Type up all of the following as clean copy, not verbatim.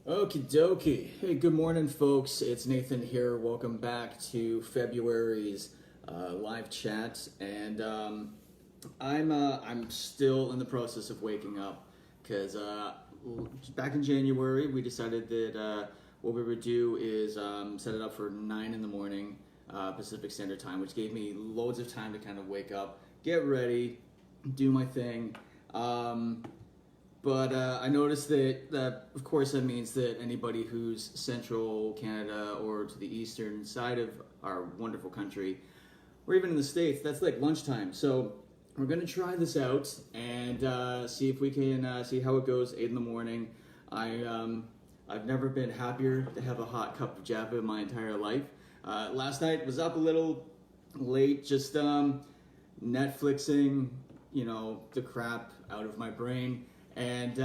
Okie dokie. Hey, good morning, folks. It's Nathan here. Welcome back to February's live chat, and I'm still in the process of waking up because back in January we decided that what we would do is set it up for 9 in the morning Pacific Standard Time, which gave me loads of time to kind of wake up, get ready, do my thing. But I noticed that, of course, that means that anybody who's central Canada or to the eastern side of our wonderful country, or even in the States, that's like lunchtime. So we're going to try this out and see if we can see how it goes, 8 in the morning. I've never been happier to have a hot cup of Java in my entire life. Last night was up a little late, just Netflixing, the crap out of my brain. And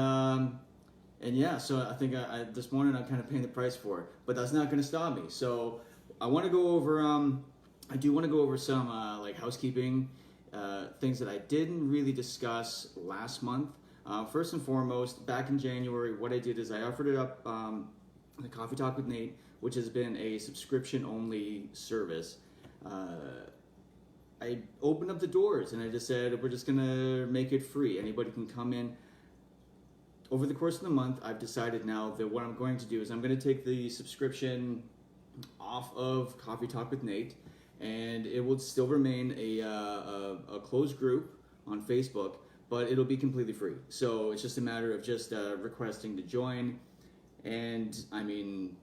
yeah, so I think this morning I'm kind of paying the price for it, but that's not going to stop me. So I want to go over, I do want to go over some like housekeeping things that I didn't really discuss last month. First and foremost, back in January, what I did is I offered it up, the Coffee Talk with Nate, which has been a subscription-only service. I opened up the doors and I just said, we're just going to make it free. Anybody can come in. Over the course of the month, I've decided now that what I'm going to do is I'm going to take the subscription off of Coffee Talk with Nate, and it will still remain a closed group on Facebook, but it'll be completely free. So it's just a matter of just requesting to join. And I mean,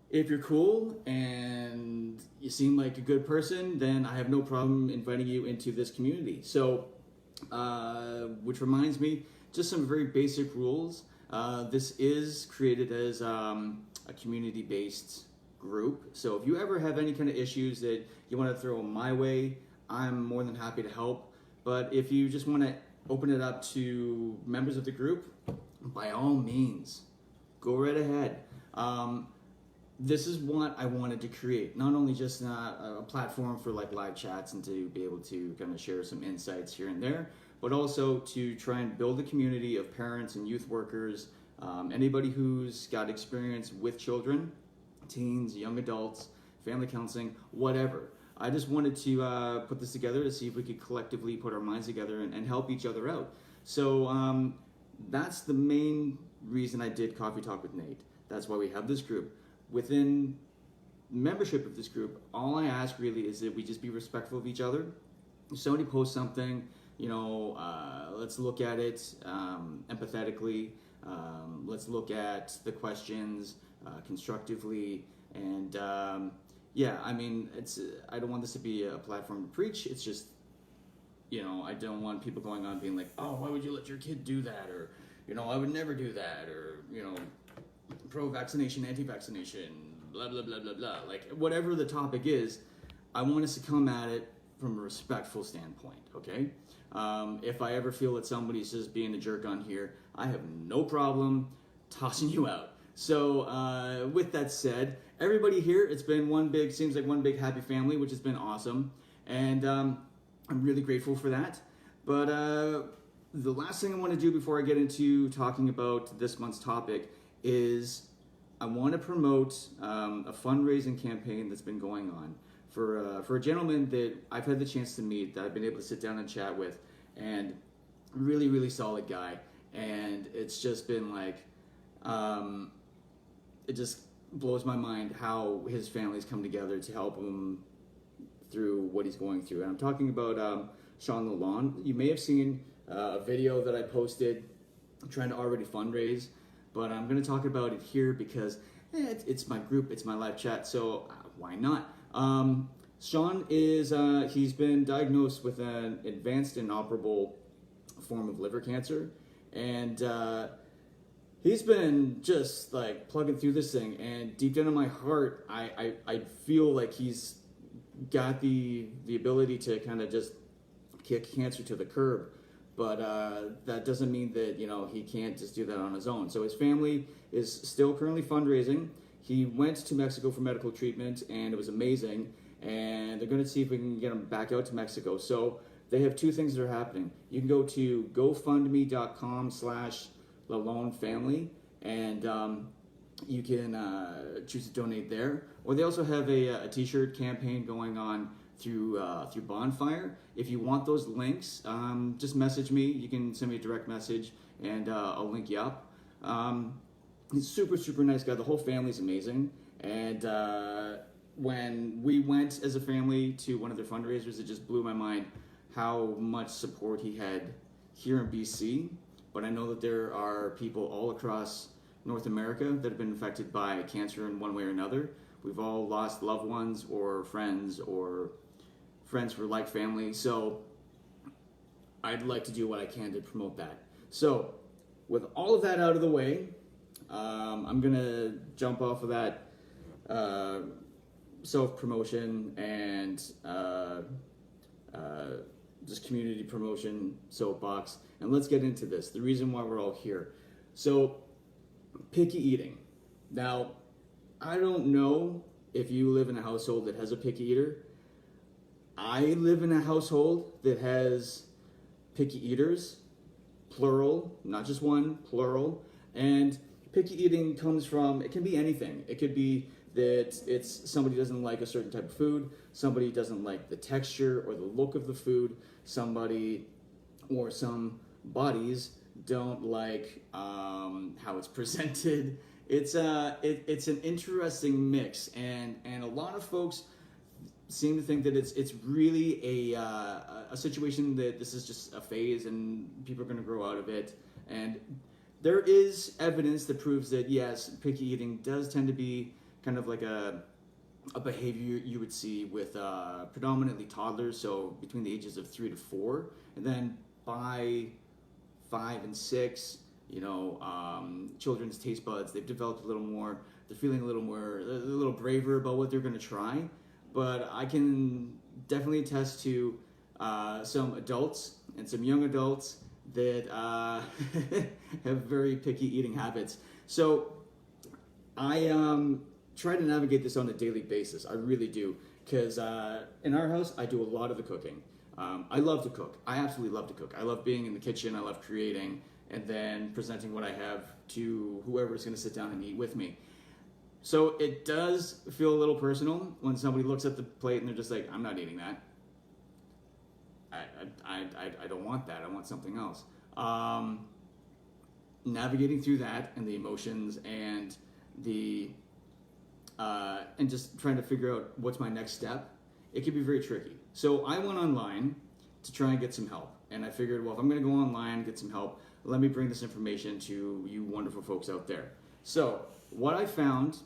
if you're cool and you seem like a good person, then I have no problem inviting you into this community. So, which reminds me, just some very basic rules. This is created as a community-based group. So if you ever have any kind of issues that you want to throw my way, I'm more than happy to help. But if you just want to open it up to members of the group, by all means, go right ahead. This is what I wanted to create. Not only just a platform for like live chats and to be able to kind of share some insights here and there, but also to try and build a community of parents and youth workers, anybody who's got experience with children, teens, young adults, family counseling, whatever. I just wanted to put this together to see if we could collectively put our minds together and help each other out. So that's the main reason I did Coffee Talk with Nate. That's why we have this group. Within membership of this group, all I ask really is that we just be respectful of each other. If somebody posts something, let's look at it empathetically. Let's look at the questions constructively. And yeah, I mean, I don't want this to be a platform to preach. It's just, I don't want people going on being like, oh, why would you let your kid do that? Or, I would never do that. Or, pro-vaccination, anti-vaccination, blah, blah, blah, blah, blah. Like, whatever the topic is, I want us to come at it from a respectful standpoint, okay? If I ever feel that somebody's just being a jerk on here, I have no problem tossing you out. So with that said, everybody here, it's been seems like one big happy family, which has been awesome. And I'm really grateful for that. But the last thing I want to do before I get into talking about this month's topic is I want to promote a fundraising campaign that's been going on for a gentleman that I've had the chance to meet, that I've been able to sit down and chat with, and really, really solid guy. And it's just been like, it just blows my mind how his family's come together to help him through what he's going through. And I'm talking about Sean Lalonde. You may have seen a video that I posted trying to already fundraise, but I'm going to talk about it here because it's my group, it's my live chat, so why not? Sean is, he's been diagnosed with an advanced inoperable form of liver cancer, and he's been just like plugging through this thing, and deep down in my heart, I feel like he's got the ability to kind of just kick cancer to the curb. But that doesn't mean that, he can't just do that on his own. So his family is still currently fundraising. He went to Mexico for medical treatment, and it was amazing. And they're going to see if we can get him back out to Mexico. So they have two things that are happening. You can go to gofundme.com/LaloneFamily, and you can choose to donate there. Or they also have a t-shirt campaign going on through Bonfire. If you want those links, just message me. You can send me a direct message and I'll link you up. He's super nice guy. The whole family's amazing. And when we went as a family to one of their fundraisers, it just blew my mind how much support he had here in BC. But I know that there are people all across North America that have been affected by cancer in one way or another. We've all lost loved ones or friends for like family. So I'd like to do what I can to promote that. So with all of that out of the way, I'm gonna jump off of that self-promotion and just community promotion soapbox, and let's get into this, the reason why we're all here. So picky eating. Now, I don't know if you live in a household that has a picky eater. I live in a household that has picky eaters, plural, not just one, plural. And picky eating comes from, it can be anything. It could be that it's somebody doesn't like a certain type of food, somebody doesn't like the texture or the look of the food, somebody or some bodies don't like how it's presented. It's an interesting mix, and a lot of folks seem to think that it's really a situation that this is just a phase and people are going to grow out of it. And there is evidence that proves that yes, picky eating does tend to be kind of like a behavior you would see with predominantly toddlers, so between the ages of 3 to 4, and then by 5 and 6, children's taste buds, they've developed a little more, they're feeling a little braver about what they're going to try. But I can definitely attest to some adults and some young adults that have very picky eating habits. So I try to navigate this on a daily basis. I really do, because in our house, I do a lot of the cooking. I love to cook. I absolutely love to cook. I love being in the kitchen. I love creating and then presenting what I have to whoever's going to sit down and eat with me. So it does feel a little personal when somebody looks at the plate and they're just like, I'm not eating that. I don't want that. I want something else. Navigating through that and the emotions and and just trying to figure out what's my next step, it can be very tricky. So I went online to try and get some help. And I figured, well, if I'm going to go online and get some help, let me bring this information to you wonderful folks out there. So what I found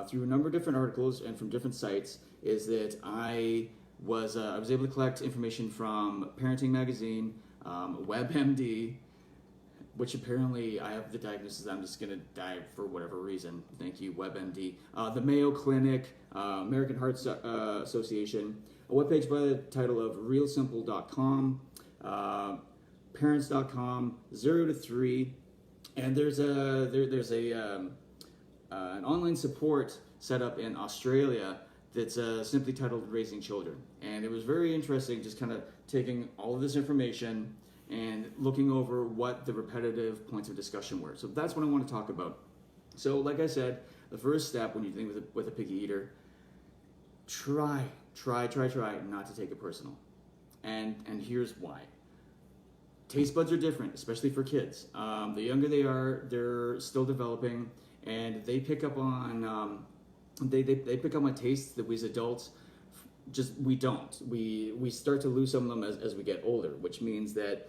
through a number of different articles and from different sites is that I was able to collect information from Parenting Magazine, WebMD, which apparently I have the diagnosis I'm just going to die for whatever reason. Thank you, WebMD. The Mayo Clinic, American Heart Association, a webpage by the title of realsimple.com, parents.com, 0 to 3, and there's an online support set up in Australia that's simply titled Raising Children. And it was very interesting just kind of taking all of this information and looking over what the repetitive points of discussion were. So that's what I want to talk about. So like I said, the first step when you think with a picky eater, try not to take it personal. And here's why. Taste buds are different, especially for kids. The younger they are, they're still developing, and they pick up on they pick up on tastes that we as adults we don't. We start to lose some of them as we get older, which means that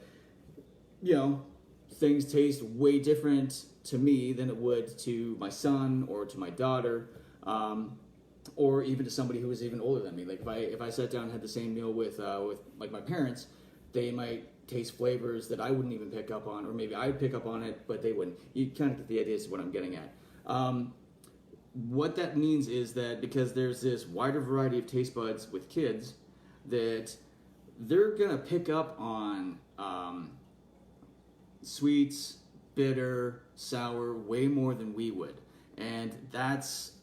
things taste way different to me than it would to my son or to my daughter, or even to somebody who was even older than me. Like if I sat down and had the same meal with like my parents, they might taste flavors that I wouldn't even pick up on, or maybe I'd pick up on it, but they wouldn't. You kind of get the idea as to what I'm getting at. What that means is that because there's this wider variety of taste buds with kids, that they're gonna pick up on sweets, bitter, sour, way more than we would. And that's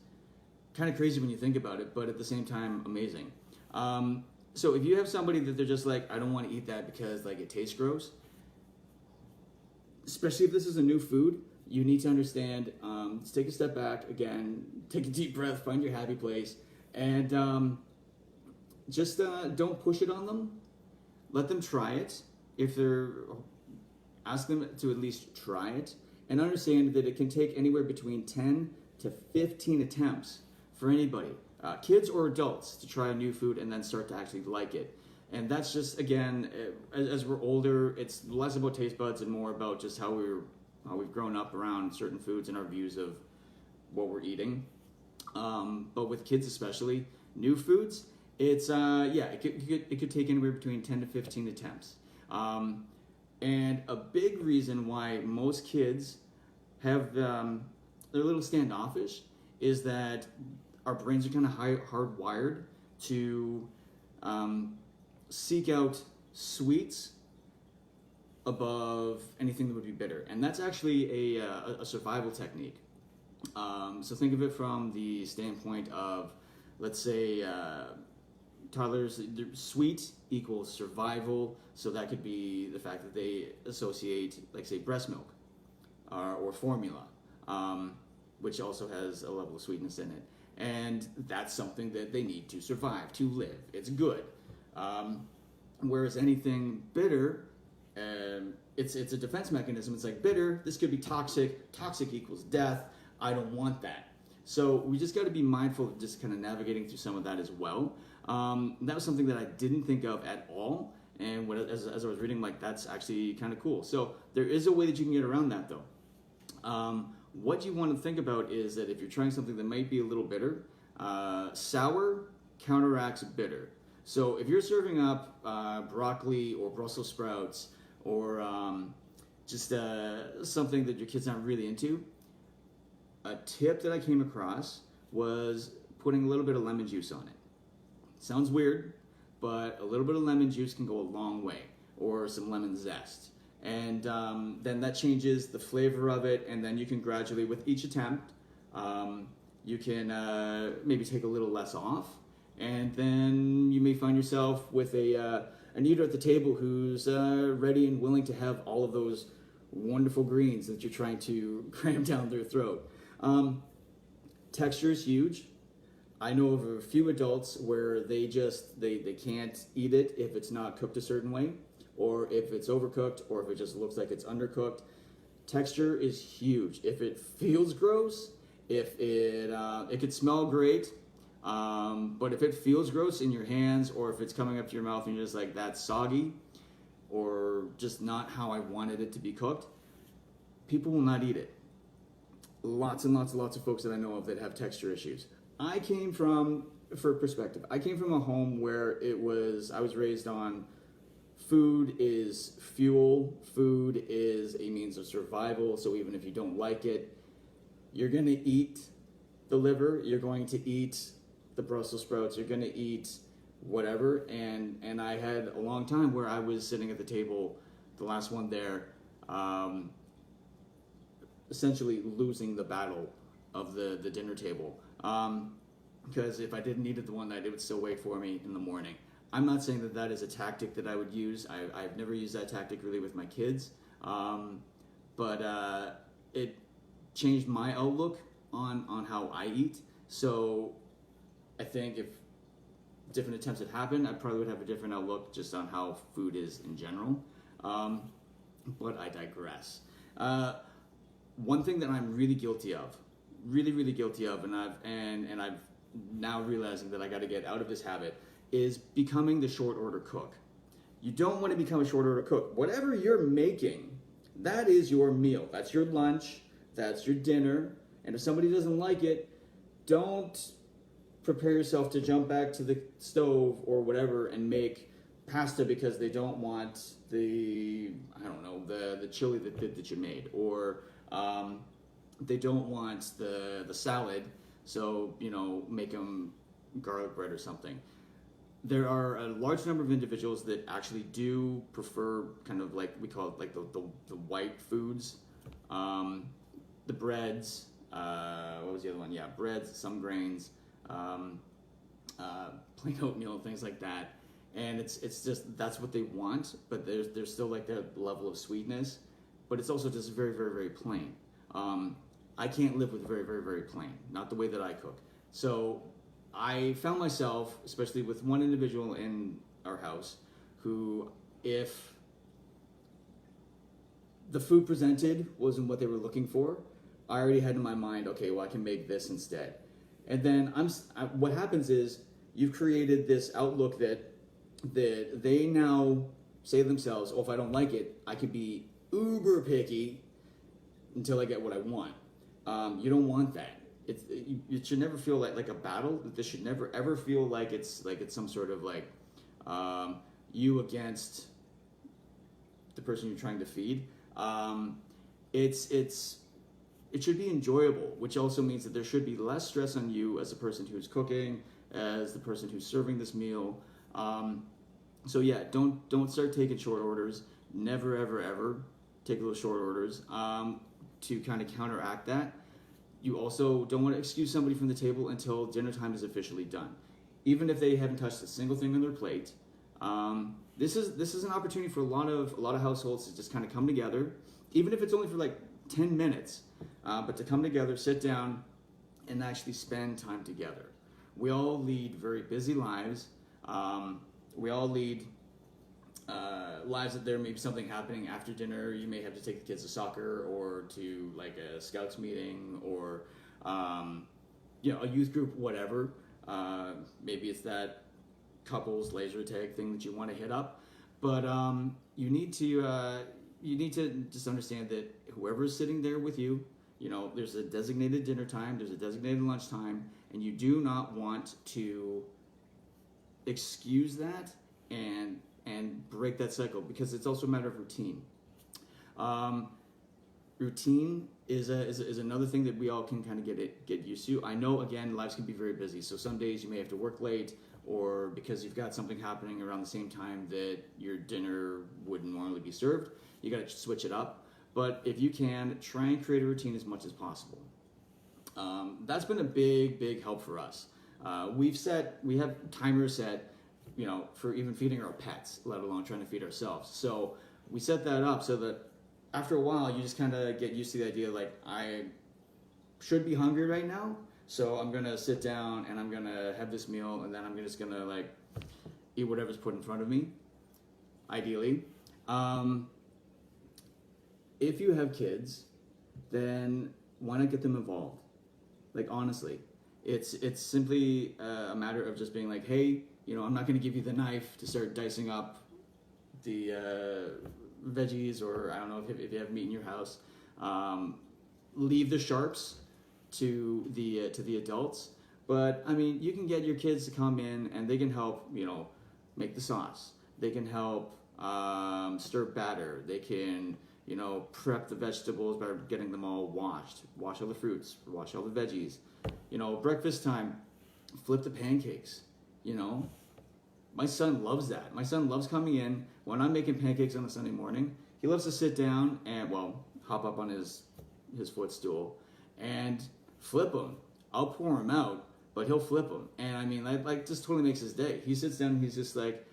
kind of crazy when you think about it, but at the same time, amazing. So if you have somebody that they're just like, I don't want to eat that because like it tastes gross, especially if this is a new food, you need to understand, just take a step back, again, take a deep breath, find your happy place, and just don't push it on them. Let them try it. If they're, ask them to at least try it, and understand that it can take anywhere between 10 to 15 attempts for anybody, kids or adults, to try a new food and then start to actually like it. And that's just, again, as we're older, it's less about taste buds and more about just how we've grown up around certain foods and our views of what we're eating. But with kids especially, new foods, it's it could take anywhere between 10 to 15 attempts. And a big reason why most kids have they're a little standoffish is that our brains are kind of hardwired to seek out sweets above anything that would be bitter, and that's actually a survival technique. So think of it from the standpoint of, let's say, toddlers. Sweet equals survival, so that could be the fact that they associate, like, say, breast milk or formula, which also has a level of sweetness in it, and that's something that they need to survive, to live. It's good. Whereas anything bitter, it's a defense mechanism. It's like, bitter, this could be toxic. Toxic equals death. I don't want that. So we just got to be mindful of just kind of navigating through some of that as well. That was something that I didn't think of at all. And as I was reading, like, that's actually kind of cool. So there is a way that you can get around that, though. What you want to think about is that if you're trying something that might be a little bitter, sour counteracts bitter. So if you're serving up broccoli or Brussels sprouts or just something that your kid's not really into, a tip that I came across was putting a little bit of lemon juice on it. Sounds weird, but a little bit of lemon juice can go a long way, or some lemon zest. And then that changes the flavor of it, and then you can gradually, with each attempt, you can maybe take a little less off, and then you may find yourself with an eater at the table who's ready and willing to have all of those wonderful greens that you're trying to cram down their throat. Texture is huge. I know of a few adults where they can't eat it if it's not cooked a certain way, or if it's overcooked, or if it just looks like it's undercooked. Texture is huge. If it feels gross, if it could smell great, but if it feels gross in your hands, or if it's coming up to your mouth and you're just like, that's soggy, or just not how I wanted it to be cooked, people will not eat it. Lots and lots and lots of folks that I know of that have texture issues. For perspective, I came from a home where I was raised on food is fuel, food is a means of survival, so even if you don't like it, you're going to eat the liver, you're going to eat the Brussels sprouts, you're going to eat whatever, and I had a long time where I was sitting at the table, the last one there, essentially losing the battle of the dinner table. Because if I didn't eat it the one night, it would still wait for me in the morning. I'm not saying that that is a tactic that I would use. I've never used that tactic really with my kids. But it changed my outlook on how I eat. So I think if different attempts had happened, I probably would have a different outlook just on how food is in general. But I digress. One thing that I'm really guilty of, really guilty of, and I've now realizing that I got to get out of this habit, is becoming the short order cook. You don't want to become a short order cook. Whatever you're making, that is your meal. That's your lunch. That's your dinner. And if somebody doesn't like it, don't prepare yourself to jump back to the stove or whatever and make pasta because they don't want the chili that you made, or they don't want the salad, so make them garlic bread or something. There are a large number of individuals that actually do prefer kind of like, we call it like the white foods, the breads, what was the other one? Yeah, breads, some grains, plain oatmeal and things like that. And it's just, that's what they want, but there's still like that level of sweetness, but it's also just very, very, very plain. I can't live with very, very, very plain, not the way that I cook. So I found myself, especially with one individual in our house, who, if the food presented wasn't what they were looking for, I already had in my mind, okay, well, I can make this instead. And then what happens is you've created this outlook that they now say to themselves, oh, if I don't like it, I could be uber picky until I get what I want. You don't want that. It should never feel like a battle. This should never ever feel like it's some sort of like you against the person you're trying to feed. It should be enjoyable, which also means that there should be less stress on you as the person who's cooking, as the person who's serving this meal. So yeah, don't start taking short orders. Never ever ever take those short orders to kind of counteract that. You also don't want to excuse somebody from the table until dinner time is officially done, even if they haven't touched a single thing on their plate. This is an opportunity for a lot of households to just kind of come together, even if it's only for like 10 minutes, but to come together, sit down, and actually spend time together. We all lead very busy lives. We all lead lives that there may be something happening after dinner. You may have to take the kids to soccer or to like a scouts meeting or a youth group, whatever. Maybe it's that couples laser tag thing that you want to hit up, but you need to just understand that whoever is sitting there with you, there's a designated dinner time, there's a designated lunch time, and you do not want to excuse that and break that cycle, because it's also a matter of routine. Routine is another thing that we all can kind of get used to. I know, again, lives can be very busy, so some days you may have to work late, or because you've got something happening around the same time that your dinner wouldn't normally be served, you got to switch it up. But if you can, try and create a routine as much as possible. That's been a big help for us. We have timers set, for even feeding our pets, let alone trying to feed ourselves. So we set that up so that after a while, you just kind of get used to the idea, like, I should be hungry right now, so I'm going to sit down and I'm going to have this meal, and then I'm just going to, like, eat whatever's put in front of me, ideally. If you have kids, then why not get them involved? Like, honestly, it's simply a matter of just being like, hey, I'm not going to give you the knife to start dicing up the veggies, or I don't know if you have meat in your house. Leave the sharps to the adults. But I mean, you can get your kids to come in and they can help, make the sauce. They can help stir batter. They can, prep the vegetables by getting them all washed. Wash all the fruits. Wash all the veggies. Breakfast time. Flip the pancakes. My son loves that. My son loves coming in when I'm making pancakes on a Sunday morning. He loves to sit down and, hop up on his footstool and flip them. I'll pour them out, but he'll flip them. And I mean, like just totally makes his day. He sits down and he's like,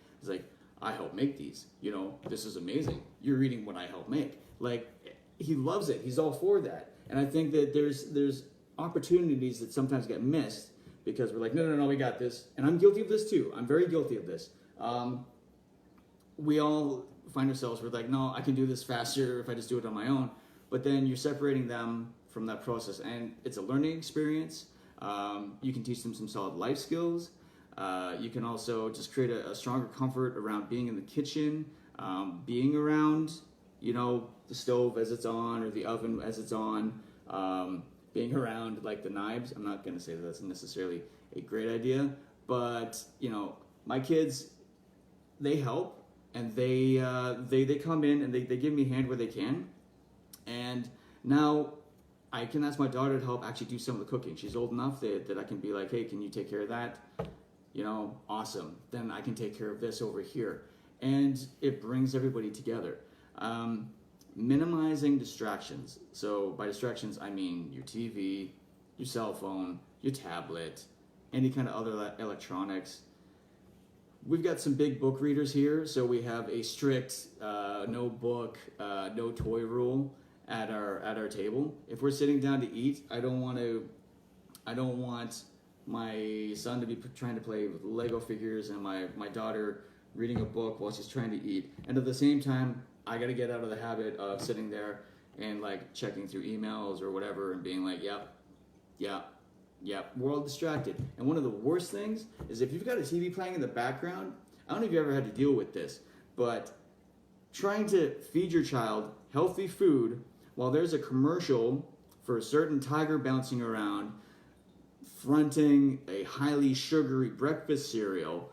I helped make these. This is amazing. You're eating what I helped make. Like, he loves it. He's all for that. And I think that there's opportunities that sometimes get missed because we're like, no, we got this. And I'm guilty of this too. I'm very guilty of this. We all find ourselves, we're like, no, I can do this faster if I just do it on my own. But then you're separating them from that process. And it's a learning experience. You can teach them some solid life skills. You can also just create a stronger comfort around being in the kitchen, being around, the stove as it's on or the oven as it's on, being around like the knives. I'm not going to say that that's necessarily a great idea, but my kids, they help, and they come in and they give me a hand where they can. And now I can ask my daughter to help actually do some of the cooking. She's old enough that I can be like, hey, can you take care of that? Awesome. Then I can take care of this over here. And it brings everybody together. Minimizing distractions. So by distractions, I mean your TV, your cell phone, your tablet, any kind of other electronics. We've got some big book readers here, so we have a strict no book, no toy rule at our at our table. If we're sitting down to eat, I don't want my son to be trying to play with Lego figures and my daughter reading a book while she's trying to eat. And at the same time, I got to get out of the habit of sitting there and like checking through emails or whatever and being like, yep, we're all distracted. And one of the worst things is if you've got a TV playing in the background, I don't know if you ever had to deal with this, but trying to feed your child healthy food while there's a commercial for a certain tiger bouncing around fronting a highly sugary breakfast cereal,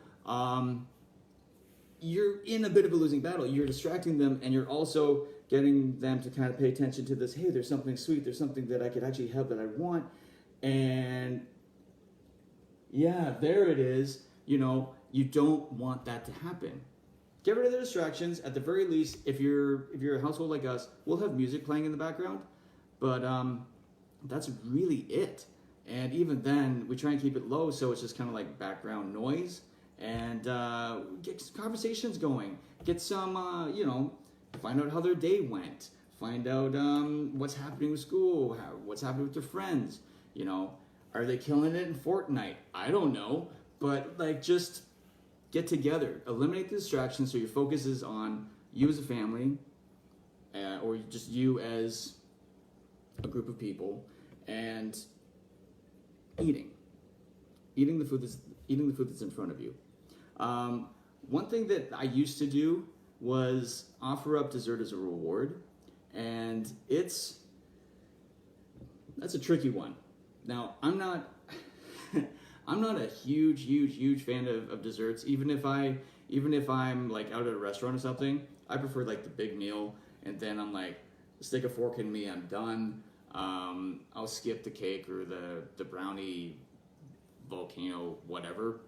you're in a bit of a losing battle. You're distracting them, and you're also getting them to kind of pay attention to this, hey, there's something sweet, there's something that I could actually have that I want, and yeah, there it is. You know, you don't want that to happen. Get rid of the distractions. At the very least, if you're a household like us, we'll have music playing in the background, but that's really it. And even then, we try and keep it low, so it's just kind of like background noise. And get some conversations going. Get some, find out how their day went. Find out what's happening with school, what's happening with their friends. You know, are they killing it in Fortnite? I don't know. But, like, just get together. Eliminate the distractions so your focus is on you as a family or just you as a group of people. And eating the food that's in front of you. One thing that I used to do was offer up dessert as a reward, and that's a tricky one. Now, I'm not a huge fan of desserts. Even if I'm like out at a restaurant or something, I prefer like the big meal, and then I'm like, stick a fork in me, I'm done. I'll skip the cake or the brownie, volcano, whatever.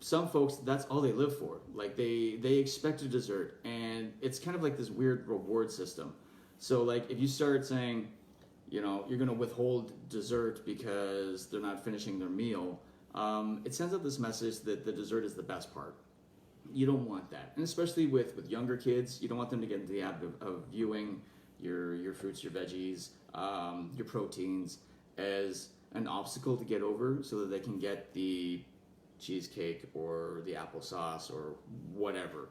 Some folks, that's all they live for. Like they expect a dessert, and it's kind of like this weird reward system. So like if you start saying, you know, you're going to withhold dessert because they're not finishing their meal, it sends out this message that the dessert is the best part. You don't want that. And especially with younger kids, you don't want them to get into the habit of viewing your fruits, your veggies, your proteins as an obstacle to get over so that they can get the cheesecake or the applesauce or whatever.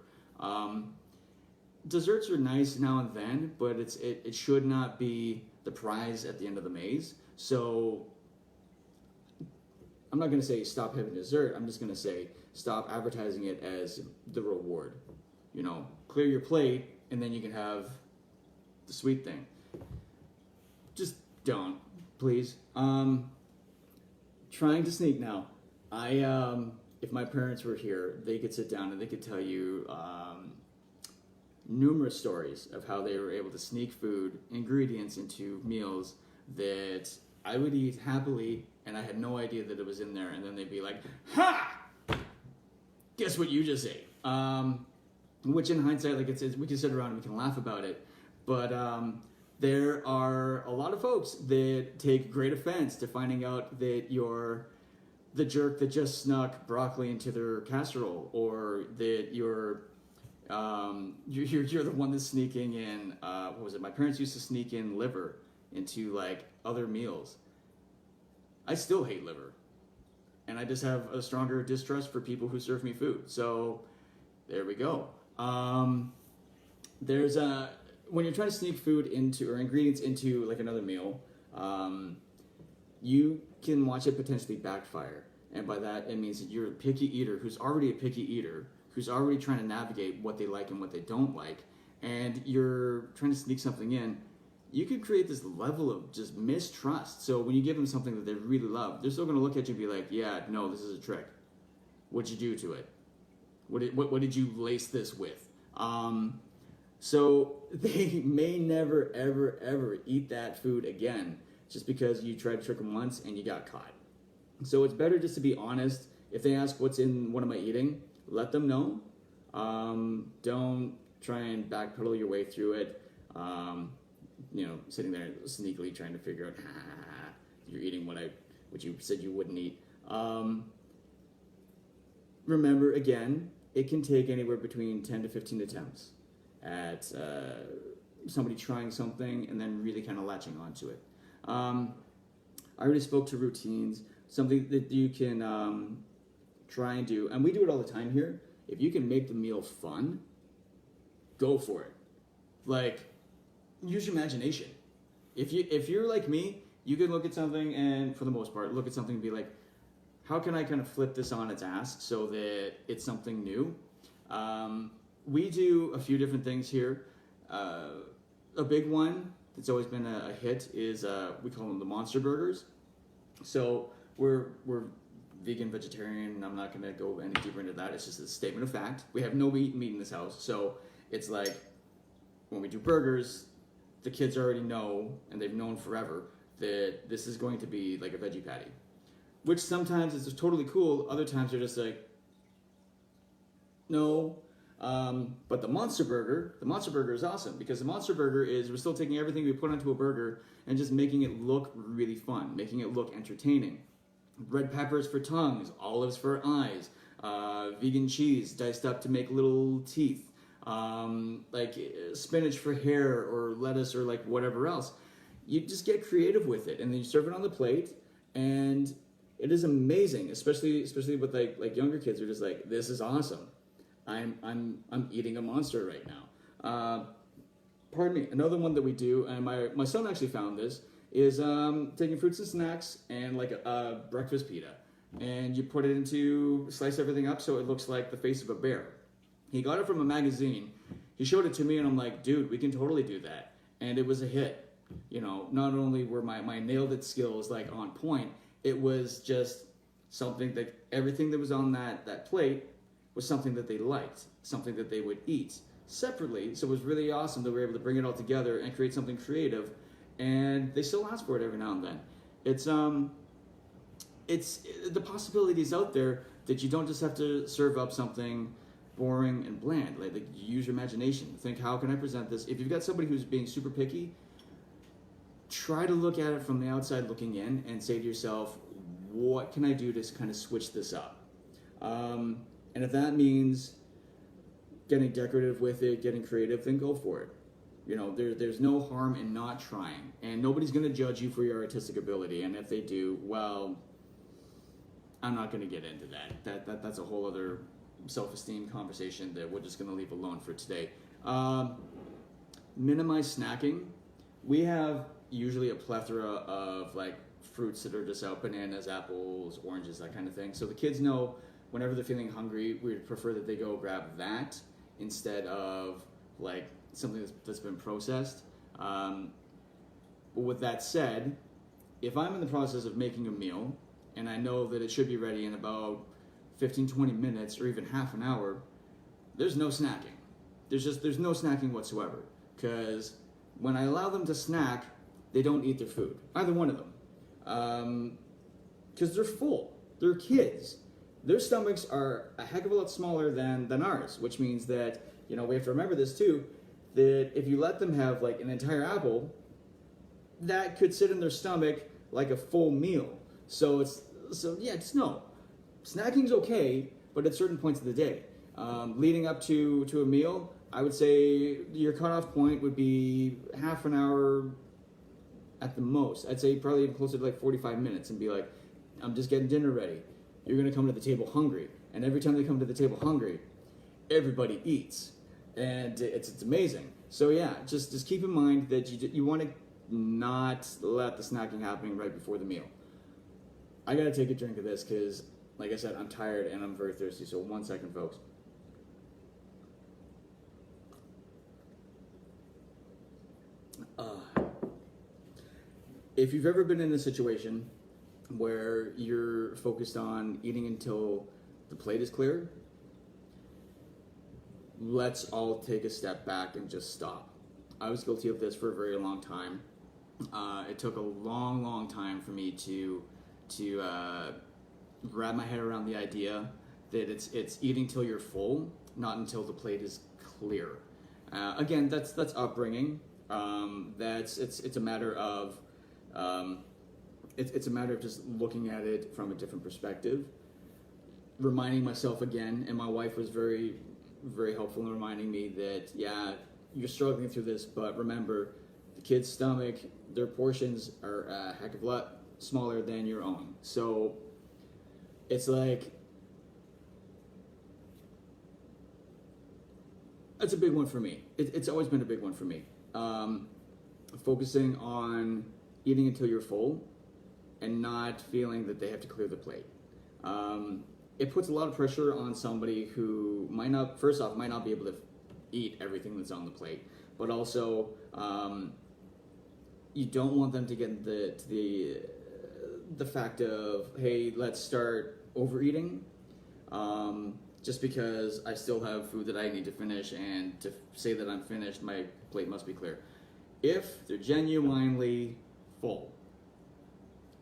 Desserts are nice now and then, but it should not be the prize at the end of the maze. So I'm not going to say stop having dessert. I'm just going to say stop advertising it as the reward. You know, clear your plate and then you can have the sweet thing. Just don't, please. Trying to sneak now. If my parents were here, they could sit down and they could tell you numerous stories of how they were able to sneak food, ingredients into meals that I would eat happily, and I had no idea that it was in there, and then they'd be like, ha! Guess what you just ate? Which in hindsight, like we can sit around and we can laugh about it, but there are a lot of folks that take great offense to finding out that you're the jerk that just snuck broccoli into their casserole, or that you're the one that's sneaking in. What was it? My parents used to sneak in liver into like other meals. I still hate liver, and I just have a stronger distrust for people who serve me food. So there we go. There's when you're trying to sneak food into or ingredients into like another meal, you can watch it potentially backfire. And by that, it means that you're a picky eater who's already a picky eater, who's already trying to navigate what they like and what they don't like, and you're trying to sneak something in. You could create this level of just mistrust. So when you give them something that they really love, they're still going to look at you and be like, yeah, no, this is a trick. What'd you do to it? What did you lace this with? So they may never, ever, ever eat that food again just because you tried to trick them once and you got caught. So it's better just to be honest. If they ask what's in what am I eating, let them know. Don't try and backpedal your way through it. Sitting there sneakily trying to figure out, you're eating what you said you wouldn't eat. Remember, again, it can take anywhere between 10 to 15 attempts at somebody trying something and then really kind of latching onto it. I already spoke to routines, something that you can try and do, and we do it all the time here. If you can make the meal fun, go for it. Like, use your imagination. If you're like me, you can look at something and, for the most part, look at something and be like, how can I kind of flip this on its ass so that it's something new? We do a few different things here. A big one that's always been a hit is we call them the monster burgers. So we're vegan, vegetarian, and I'm not going to go any deeper into that. It's just a statement of fact. We have no meat in this house, so it's like when we do burgers, the kids already know, and they've known forever, that this is going to be like a veggie patty. Which sometimes is totally cool, other times they're just like, no. But the Monster Burger is awesome, because the Monster Burger is, we're still taking everything we put onto a burger and just making it look really fun, making it look entertaining. Red peppers for tongues, olives for eyes, vegan cheese diced up to make little teeth, like spinach for hair, or lettuce, or like whatever else. You just get creative with it, and then you serve it on the plate, and it is amazing, especially with like younger kids who are just like, this is awesome. I'm eating a monster right now. Pardon me. Another one that we do, and my son actually found this, is taking fruits and snacks and like a breakfast pita, and you put it into, slice everything up so it looks like the face of a bear. He got it from a magazine. He showed it to me, and I'm like, dude, we can totally do that. And it was a hit. You know, not only were my nailed it skills like on point, it was just something that everything that was on that plate was something that they liked, something that they would eat separately. So it was really awesome that we were able to bring it all together and create something creative, and they still ask for it every now and then. It's the possibilities out there that you don't just have to serve up something boring and bland. Like use your imagination. Think, how can I present this? If you've got somebody who's being super picky, try to look at it from the outside looking in and say to yourself, what can I do to kind of switch this up? And if that means getting decorative with it, getting creative, then go for it. You know, there's no harm in not trying, and nobody's going to judge you for your artistic ability. And if they do, well, I'm not going to get into that. That's a whole other self-esteem conversation that we're just going to leave alone for today. Minimize snacking. We have usually a plethora of like fruits that are just out, bananas, apples, oranges, that kind of thing. So the kids know whenever they're feeling hungry, we prefer that they go grab that instead of like something that's been processed. But with that said, if I'm in the process of making a meal and I know that it should be ready in about 15-20 minutes or even half an hour, there's no snacking. There's no snacking whatsoever, because when I allow them to snack, they don't eat their food, either one of them, because they're full. They're kids. Their stomachs are a heck of a lot smaller than ours, which means that, you know, we have to remember this too, that if you let them have like an entire apple, that could sit in their stomach like a full meal. So just no. Snacking's okay, but at certain points of the day. Leading up to a meal, I would say your cutoff point would be half an hour at the most. I'd say probably even closer to like 45 minutes, and be like, I'm just getting dinner ready. You're going to come to the table hungry. And every time they come to the table hungry, everybody eats. And it's amazing. So yeah, just keep in mind that you want to not let the snacking happening right before the meal. I got to take a drink of this because, like I said, I'm tired and I'm very thirsty. So 1 second, folks. If you've ever been in a situation where you're focused on eating until the plate is clear, let's all take a step back and just stop. I was guilty of this for a very long time. It took a long time for me to wrap my head around the idea that it's eating till you're full, not until the plate is clear. Again, that's upbringing. It's a matter of it's a matter of just looking at it from a different perspective, reminding myself again, and my wife was very, very helpful in reminding me that, yeah, you're struggling through this, but remember, the kid's stomach, their portions are a heck of a lot smaller than your own. So it's like, that's a big one for me. It's always been a big one for me. Focusing on eating until you're full and not feeling that they have to clear the plate. It puts a lot of pressure on somebody who might not, first off, might not be able to eat everything that's on the plate, but also you don't want them to get the fact of, hey, let's start overeating just because I still have food that I need to finish, and to say that I'm finished, my plate must be clear. If they're genuinely full,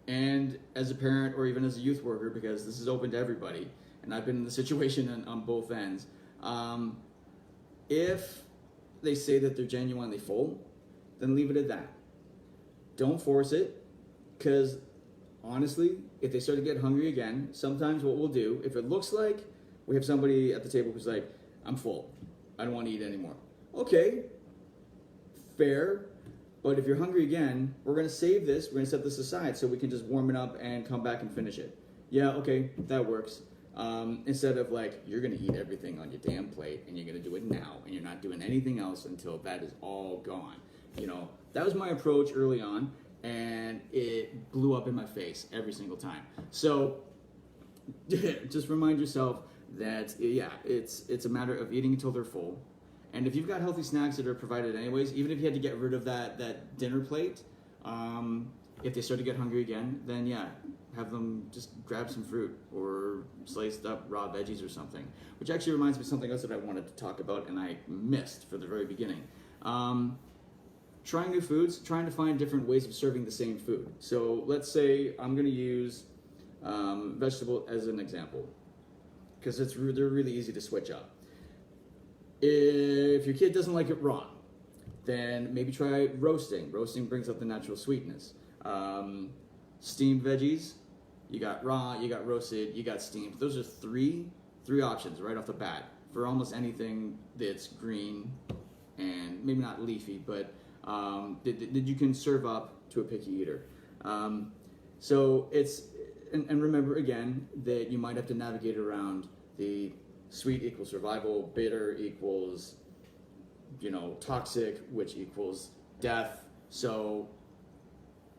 and as a parent or even as a youth worker, because this is open to everybody, and I've been in the situation on both ends, if they say that they're genuinely full, then leave it at that. Don't force it, because honestly, if they start to get hungry again, sometimes what we'll do, if it looks like we have somebody at the table who's like, I'm full, I don't want to eat anymore. Okay, fair, but if you're hungry again, we're going to save this, we're going to set this aside so we can just warm it up and come back and finish it. Yeah, okay, that works. Instead of like, you're going to eat everything on your damn plate and you're going to do it now and you're not doing anything else until that is all gone. You know, that was my approach early on, and it blew up in my face every single time. So just remind yourself that, yeah, it's a matter of eating until they're full. And if you've got healthy snacks that are provided anyways, even if you had to get rid of that dinner plate, if they start to get hungry again, then yeah, have them just grab some fruit or sliced up raw veggies or something. Which actually reminds me of something else that I wanted to talk about and I missed for the very beginning. Trying new foods, trying to find different ways of serving the same food. So let's say I'm going to use vegetable as an example, because they're really easy to switch up. If your kid doesn't like it raw, then maybe try roasting. Roasting brings up the natural sweetness. Steamed veggies, you got raw, you got roasted, you got steamed. Those are three options right off the bat for almost anything that's green and maybe not leafy, but that you can serve up to a picky eater. So it's, and remember again that you might have to navigate around the sweet equals survival, bitter equals, toxic, which equals death. So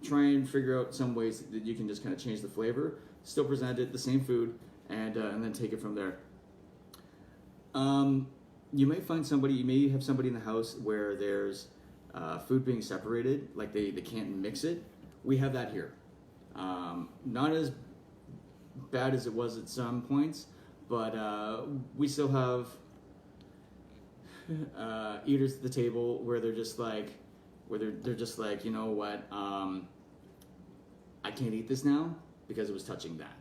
try and figure out some ways that you can just kind of change the flavor, still present it, the same food, and then take it from there. You may find somebody, you may have somebody in the house where there's food being separated, like they can't mix it. We have that here. Not as bad as it was at some points, but we still have eaters at the table where they're just like, you know what, I can't eat this now because it was touching that.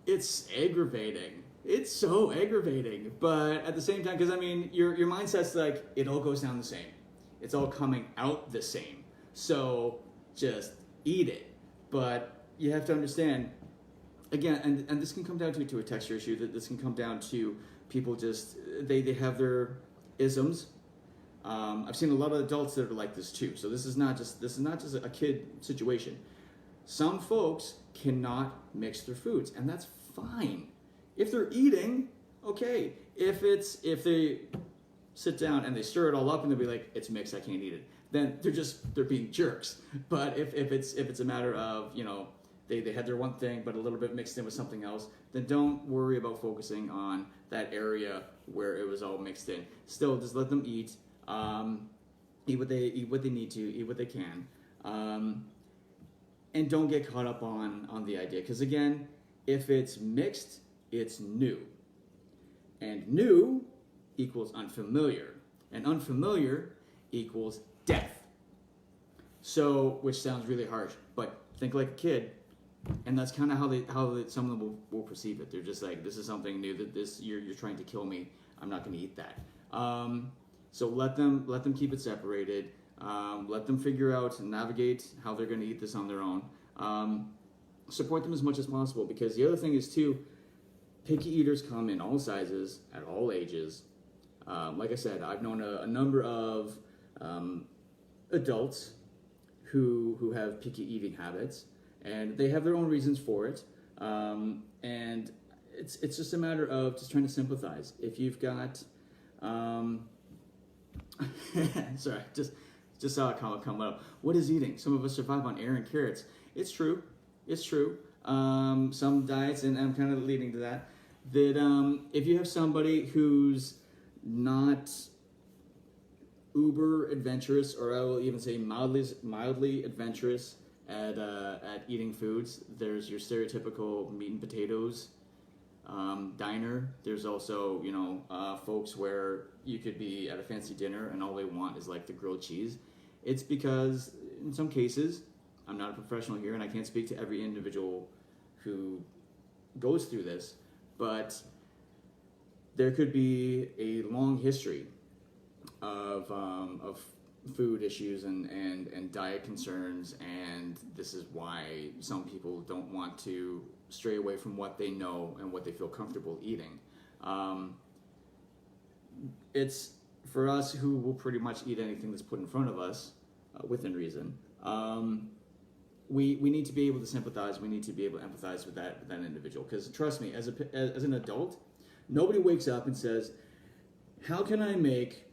It's aggravating. It's so aggravating, but at the same time, because I mean, your mindset's like, it all goes down the same. It's all coming out the same. So just eat it. But you have to understand, again, and this can come down to a texture issue, that this can come down to people just, they have their isms. I've seen a lot of adults that are like this too. So this is not just a kid situation. Some folks cannot mix their foods, and that's fine. If they're eating, okay. If they sit down and they stir it all up and they'll be like, it's mixed, I can't eat it, then they're being jerks. But if it's a matter of, they had their one thing but a little bit mixed in with something else, then don't worry about focusing on that area where it was all mixed in. Still, just let them eat. Eat what they need to, eat what they can, and don't get caught up on the idea. Because again, if it's mixed, it's new, and new equals unfamiliar, and unfamiliar equals death. So, which sounds really harsh, but think like a kid, and that's kind of how some of them will perceive it. They're just like, this is something new. That you're trying to kill me. I'm not going to eat that. So let them keep it separated. Let them figure out and navigate how they're going to eat this on their own. Support them as much as possible, because the other thing is too, picky eaters come in all sizes, at all ages. Like I said, I've known a number of adults who have picky eating habits, and they have their own reasons for it. And it's just a matter of just trying to sympathize. If you've got, sorry, just saw a comment come up. What is eating? Some of us survive on air and carrots. It's true. It's true. Some diets, and I'm kind of leading to that, if you have somebody who's not uber adventurous, or I will even say mildly adventurous at eating foods, there's your stereotypical meat and potatoes diner. There's also, folks where you could be at a fancy dinner and all they want is like the grilled cheese. It's because in some cases, I'm not a professional here and I can't speak to every individual who goes through this, but there could be a long history of food issues and diet concerns, and this is why some people don't want to stray away from what they know and what they feel comfortable eating. It's for us who will pretty much eat anything that's put in front of us within reason. We need to be able to sympathize. We need to be able to empathize with that individual, because trust me, as an adult, nobody wakes up and says, how can I make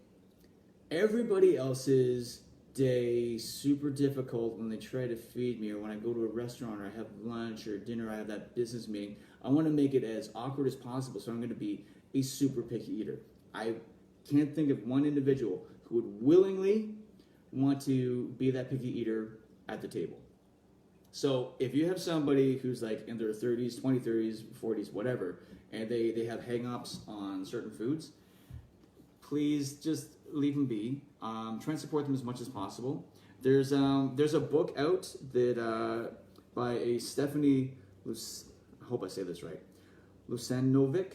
everybody else's day super difficult when they try to feed me, or when I go to a restaurant, or I have lunch or dinner, or I have that business meeting. I want to make it as awkward as possible, so I'm going to be a super picky eater. I can't think of one individual who would willingly want to be that picky eater at the table. So if you have somebody who's like in their 30s, 20s, 30s, 40s, whatever, and they have hang-ups on certain foods, please just leave them be. Try and support them as much as possible. There's a book out that by a Stephanie, I hope I say this right, Lucenovic.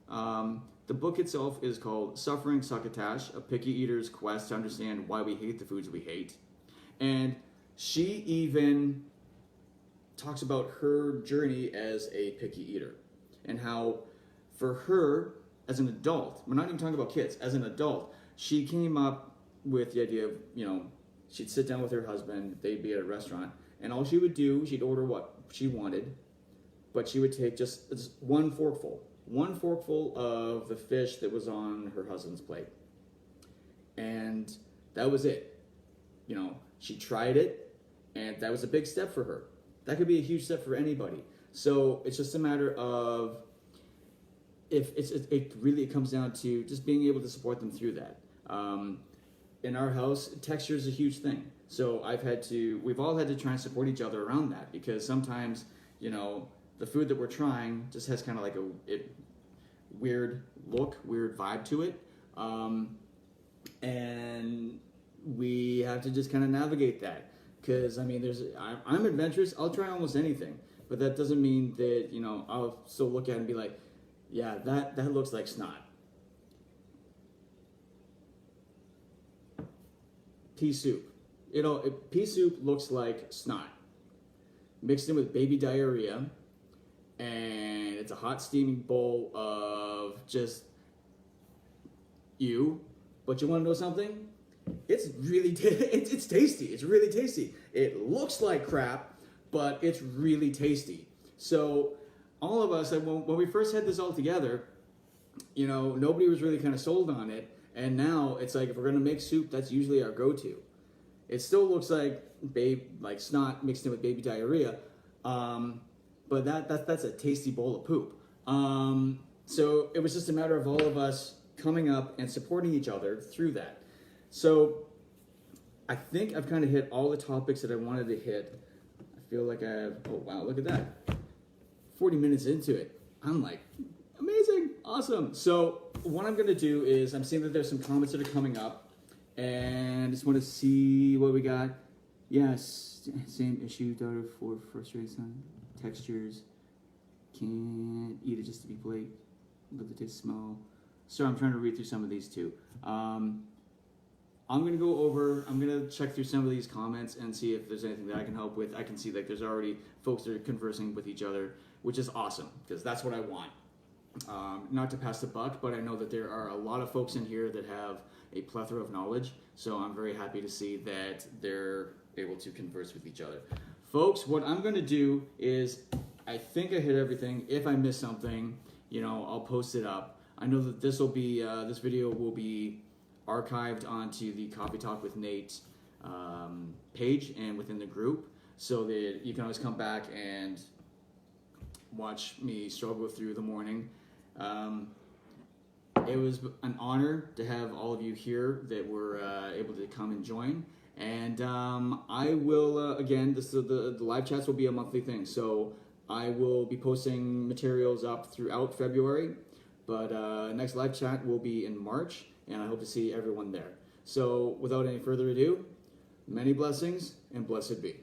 The book itself is called Suffering Succotash, A Picky Eater's Quest to Understand Why We Hate the Foods We Hate. And she even talks about her journey as a picky eater, and how for her, as an adult, we're not even talking about kids, as an adult, she came up with the idea of, she'd sit down with her husband, they'd be at a restaurant, and all she would do, she'd order what she wanted, but she would take just one forkful of the fish that was on her husband's plate. And that was it. She tried it, and that was a big step for her. That could be a huge step for anybody. So it's just a matter of, it really comes down to just being able to support them through that. In our house, texture is a huge thing. So we've all had to try and support each other around that, because sometimes, the food that we're trying just has kind of like a weird look, weird vibe to it. And we have to just kind of navigate that. Because, I'm adventurous, I'll try almost anything. But that doesn't mean that, I'll still look at it and be like, yeah, that looks like snot. Pea soup. Pea soup looks like snot. Mixed in with baby diarrhea. And it's a hot steaming bowl of just you. But you want to know something? It's really it's tasty. It's really tasty. It looks like crap, but it's really tasty. So all of us, when we first had this all together, nobody was really kind of sold on it. And now it's like, if we're going to make soup, that's usually our go-to. It still looks like snot mixed in with baby diarrhea. But that's a tasty bowl of poop. So it was just a matter of all of us coming up and supporting each other through that. So I think I've kind of hit all the topics that I wanted to hit. I feel like oh wow, look at that. 40 minutes into it. I'm like, amazing, awesome. So what I'm going to do is, I'm seeing that there's some comments that are coming up, and I just want to see what we got. Yes, same issue, daughter for frustrated son. Textures, can't eat it just to be polite, but the taste, smell. So I'm trying to read through some of these too. I'm going to check through some of these comments and see if there's anything that I can help with. I can see there's already folks that are conversing with each other, which is awesome, because that's what I want. not to pass the buck, but I know that there are a lot of folks in here that have a plethora of knowledge, so I'm very happy to see that they're able to converse with each other. Folks, what I'm going to do is, I think I hit everything. If I miss something, you know, I'll post it up. I know that this video will be archived onto the Coffee Talk with Nate page and within the group, so that you can always come back and watch me struggle through the morning. It was an honor to have all of you here that were able to come and join. And I will, again, the live chats will be a monthly thing. So I will be posting materials up throughout February. But next live chat will be in March. And I hope to see everyone there. So without any further ado, many blessings and blessed be.